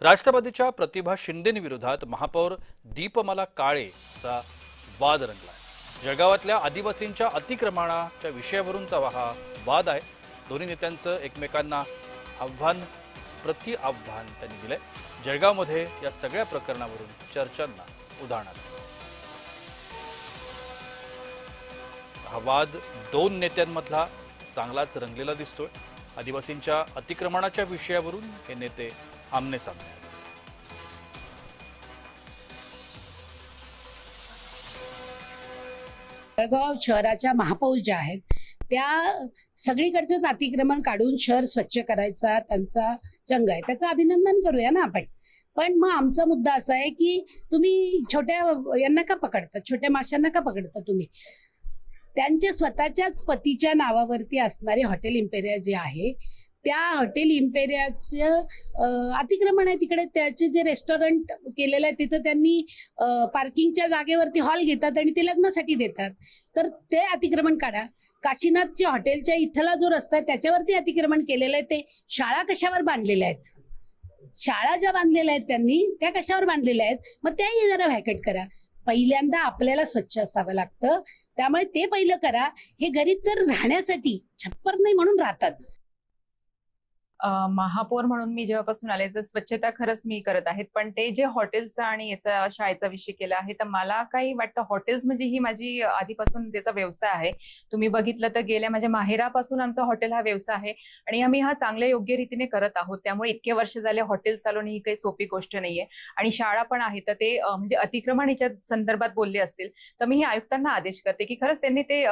राष्ट्रवादीच्या प्रतिभा शिंदेविरोधात महापौर दीपमाला काळेचा वाद रंगलाय। जळगावातल्या आदिवासींच्या अतिक्रमणाच्या विषयावरूनचा हा वाद आहे। दोन्ही नेत्यांचं एकमेकांना आव्हान प्रति आव्हान त्यांनी दिलंय। जळगावमध्ये या सगळ्या प्रकरणावरून चर्चांना उधाण आलं। हा वाद दोन नेत्यांमधला चांगलाच रंगलेला दिसतोय। आदिवासींच्या अतिक्रमणाच्या विषयावरून हे नेते आमने सामने आले। जळगाव शहराच्या महापौर ज्या आहेत त्या सगळीकडचं अतिक्रमण काढून शहर स्वच्छ करायचा त्यांचा चंग आहे, त्याचं अभिनंदन करूया ना आपण। पण मग आमचा मुद्दा असा आहे की तुम्ही छोट्या यांना का पकडता, छोट्या माशांना का पकडता तुम्ही? त्यांच्या स्वतःच्याच पतीच्या नावावरती असणारे हॉटेल इम्पेरिया जे आहे त्या हॉटेल इम्पेरियाचं अतिक्रमण आहे तिकडे। त्याचे जे रेस्टॉरंट केलेलं आहे तिथं त्यांनी पार्किंगच्या जागेवरती हॉल घेतात आणि ते लग्नासाठी देतात, तर ते अतिक्रमण काढा। काशीनाथच्या हॉटेलच्या इथला जो रस्ता आहे त्याच्यावरती अतिक्रमण केलेलं आहे। ते शाळा कशावर बांधलेल्या आहेत? शाळा ज्या बांधलेल्या आहेत त्यांनी त्या कशावर बांधलेल्या आहेत? मग त्याही जरा व्हॅकेट करा। पहिल्यांदा आपल्याला स्वच्छ असावं लागतं, त्यामुळे ते पहिलं करा। हे गरीब तर राहण्यासाठी छप्पर नाही म्हणून राहतात। महापौर म्हणून मी जेव्हापासून आले तर स्वच्छता खरंच मी करत आहेत, पण ते जे हॉटेलचा आणि याचा शाळेचा विषय केला आहे तर मला काही वाटतं हॉटेल्स म्हणजे ही माझी आधीपासून त्याचा व्यवसाय आहे। तुम्ही बघितलं तर गेल्या माझ्या माहेरापासून आमचा हॉटेल हा व्यवसाय आहे आणि आम्ही हा चांगल्या योग्य रीतीने करत आहोत। त्यामुळे इतके वर्ष झाले हॉटेल चालवणे ही काही सोपी गोष्ट नाहीये। आणि शाळा पण आहे, तर ते म्हणजे अतिक्रमण याच्या संदर्भात बोलले असतील तर मी आयुक्तांना आदेश करते की खरंच त्यांनी ते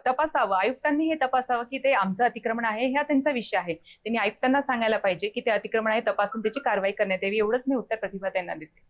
तपासावं, आयुक्तांनी हे तपासावं की ते आमचं अतिक्रमण आहे, हा त्यांचा विषय आहे। त्यांनी आयुक्तांना सांगायला पाहिजे की ते अतिक्रमण आहे, तपासून त्याची कारवाई करण्यात यावी। एवढंच मी उत्तर प्रतिभा त्यांना देते।